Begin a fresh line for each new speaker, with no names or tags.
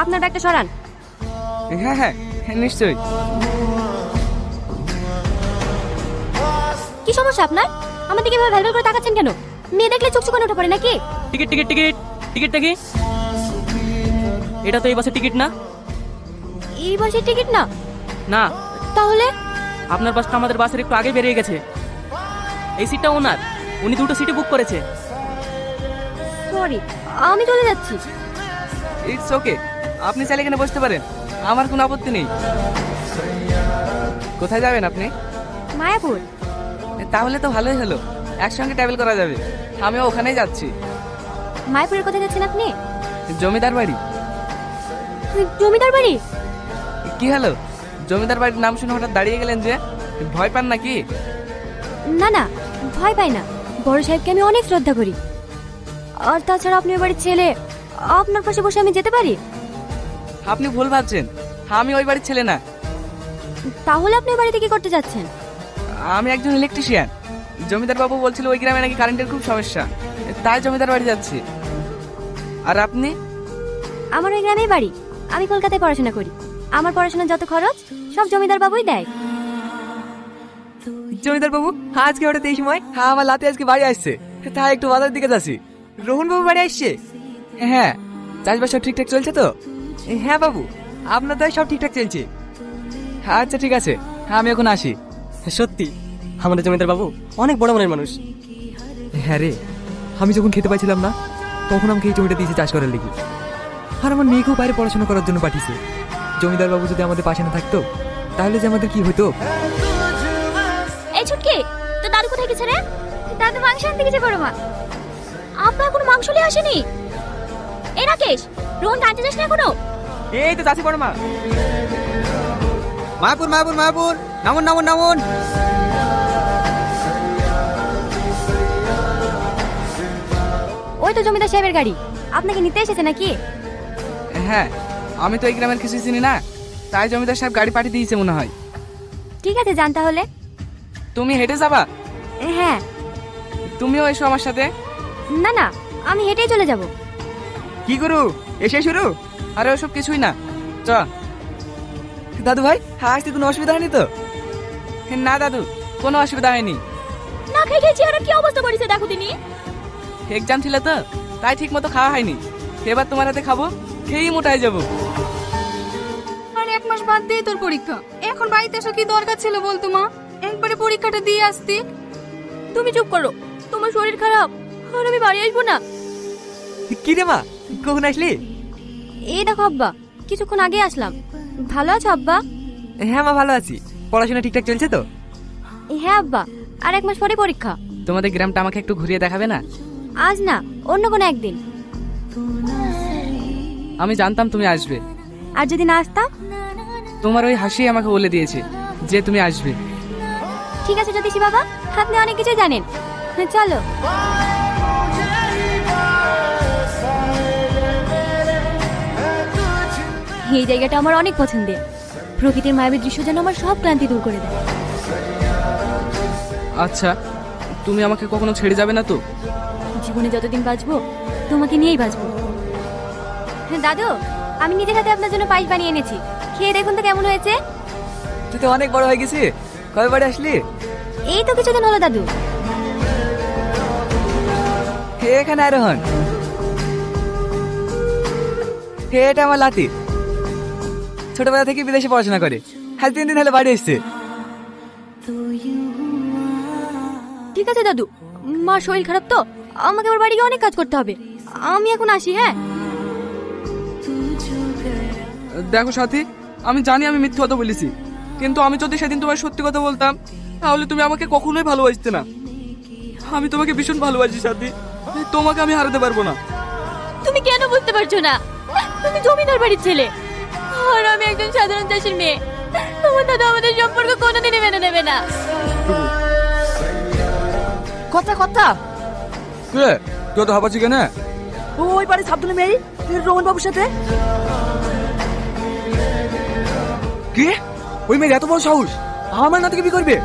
আপনার ব্যাগটা সরান।
হ্যাঁ হ্যাঁ নিশ্চয়ই।
কি সমস্যা আপনার? আমার দিকে এভাবে ভ্যালভ্যাল করে তাকাচ্ছেন কেন? মেয়ে দেখলে চোখ চোখানো উঠে পড়ে নাকি?
টিকিট টিকিট টিকিট টিকিটটা কি? এটা তো এই বাসের টিকিট না।
এই বাসের টিকিট না?
না।
তাহলে?
আপনার বাসটা আমাদের বাসের একটু আগে বেরিয়ে গেছে। এই সিটটা ওনার, উনি দুটো সিটই বুক করেছে।
সরি, আমি চলে যাচ্ছি।
ইটস ওকে, আপনি চাইলে এখানে বসতে পারেন, আমার কোনো আপত্তি নেই। কোথায় যাবেন আপনি?
মায়াপুর।
তাহলে তো ভালোই হলো, একসঙ্গে ট্রাভেল করা যাবে। আমিও ওখানেই যাচ্ছি।
মায়াপুরের কোথায় যাচ্ছেন আপনি?
জমিদার বাড়ি।
জমিদার বাড়ি?
কি হলো, জমিদার বাড়ির নাম শুনে হঠাৎ দাঁড়িয়ে গেলেন যে? ভয় পান নাকি?
না না, ভয় পাই না। বড় সাহেবকে আমি অনেক শ্রদ্ধা করি। আর তাছাড়া আপনি ওই বাড়ির ছেলে, আপনার পাশে বসে আমি যেতে পারি?
আপনি ভুল ভাবছেন, আমি ওই বাড়ির ছেলে না।
তাহলে আপনি ওই বাড়িতে কি করতে যাচ্ছেন?
আমি একজন ইলেকট্রিশিয়ান। জমিদার বাবু বলছিল ওই গ্রামে নাকি কারেন্টের খুব সমস্যা, তাই জমিদার বাড়ি যাচ্ছি। আর আপনি?
আমার ওই গ্রামেই বাড়ি। আমি কলকাতায় পড়াশোনা করি। আমার পড়াশোনার যত খরচ সব জমিদার বাবুই দেয়।
জমিদার বাবু আজকে হঠাৎ এই সময়? হ্যাঁ, আমার লাতে আজকে বাড়ি আসছে, তাই একটু বাজার দিকে যাচ্ছি। রোহন বাবু বাড়ি আসছে? হ্যাঁ। চাষবাস সব ঠিকঠাক চলছে তো? হ্যাঁ বাবু, আপনার তো সব ঠিকঠাক চলছে। আচ্ছা ঠিক আছে, আমি এখন আসি।
সত্যি আমাদের জমিদার বাবু অনেক বড় মনের মানুষ।
হ্যাঁ রে, আমি যখন খেতে পাইছিলাম না তখন আমাকে এই জমিটা দিয়েছে চাষ করার লেগে। আর আমার মেয়েকেও বাইরে পড়াশোনা করার জন্য পাঠিয়েছে। জমিদার বাবু যদি আমাদের পাশে না থাকতো তাহলে যে আমাদের কি হতো।
এই ছুটকি, তো দাদু কোথায় গেছে রে? দাদু মাংস আনতে গেছে বড় মা। আপনার কোনো মাংস নিয়ে আসেনি? এই রাকেশ, রোহন কাঁচা যাস না এখনো?
এই তো চাষি বড় মা।
মায়াপুর মায়াপুর মায়াপুর, নামুন নামুন নামুন।
ওই তো জমিদার সাহেবের গাড়ি। আপনাকে নিতে এসেছে নাকি?
হ্যাঁ, আমি তো এই গ্রামের কিছু চিনি না, তাই জমিদার সাহেব গাড়ি পাঠিয়ে দিয়েছে মনে হয়।
ঠিক আছে, যান তাহলে।
তুমি হেঁটে যাবা?
হ্যাঁ।
তুমিও এসো আমার সাথে।
না না, আমি হেঁটেই চলে যাব।
কি করু, এসে শুরু? আরে ওসব কিছুই না, চ। দাদু ভাই আসতে কোনো অসুবিধা হয়নি তো? না দাদু, কোনো অসুবিধা হয়নি।
না খেয়ে খেয়েছি, আর কি অবস্থা করেছে দেখো তিনি।
এক্সাম ছিল তো, তাই ঠিক মতো খাওয়া হয়নি। এবার তোমার হাতে খাবো, খেয়েই মোটায় যাবো।
আর 1 মাস বাদ দিয়ে তোর পরীক্ষা, এখন বাড়িতে আসা কি দরকার ছিল বলতো মা? একবারে পরীক্ষাটা দিয়ে আসতি।
তুমি চুপ করো, তোমার শরীর খারাপ, আর আমি বাড়ি আসবো না।
কি রে মা, কখন আসলি?
এই দেখো আব্বা, কিছুক্ষণ আগে আসলাম। ভালো আছো আব্বা?
হ্যাঁ মা, ভালো আছি। পড়াশোনা ঠিকঠাক চলছে তো?
হ্যাঁ আব্বা, আর 1 মাস পরে পরীক্ষা।
তোমাদের গ্রামটা আমাকে একটু ঘুরিয়ে দেখাবে না?
আজ না, অন্য কোনো একদিন।
আমি জানতাম তুমি আসবে।
আর যদি না আসতাম?
তোমার ওই হাসি আমাকে বলে দিয়েছে যে তুমি আসবে।
ঠিক আছে জ্যোতিষী বাবা, আপনি অনেক কিছু জানেন। চলো। এই জায়গাটা আমার অনেক পছন্দের। প্রকৃতির মায়াবী দৃশ্য যেন আমার সব ক্লান্তি দূর করে দেয়।
আচ্ছা, তুমি আমাকে কখনো ছেড়ে যাবে না তো?
জীবনে যতদিন বাঁচবো তোমাকে নিয়েই বাঁচবো। দাদু, আমি নিজের হাতে আপনার জন্য পায়েস বানিয়ে এনেছি, খেয়ে দেখুন তো কেমন হয়েছে।
তুই তো অনেক বড় হয়ে গেছি, কবে বাড়ি আসলি?
এই তো কিছুদিন হলো দাদু।
হে এখানে আরোহণ, হে এটা আমার লাতি। ছোটবেলা থেকে বিদেশে পড়াশোনা করে, আজ 3 দিন হলো বাড়ি এসছে।
ঠিক আছে দাদু, মা শরীর খারাপ তো, আমাকে আমার বাড়ি গিয়ে অনেক কাজ করতে হবে। আমি এখন আসি। হ্যাঁ।
দেখো সাথী, আমি জানি আমি মিথ্যে কথা বলেছি, কিন্তু আমি যদি সেদিন তোমার সত্যি কথা বলতাম তাহলে তুমি আমাকে কখনোই ভালোবাসতে না। আমি তোমাকে ভীষণ ভালোবাসি সাথী, তোমাকে আমি হারাতে পারবো না।
তুমি কেন বুঝতে পারছো না? তুমি জমিদার বাড়ির ছেলে, আর আমি একজন সাধারণ চাষির মেয়ে। তোমার দাদা আমাদের সম্পর্ক কোনোদিনই মেনে নেবে না।
কথা কথা
কে তুই তো হাবাচ্ছি কেন?
ওই বাড়ি সাবধানে মেয়ে রোহন বাবুর সাথে।
কি? ওই মেয়ের এত বড় সাহস আমার না থেকে কি করবে?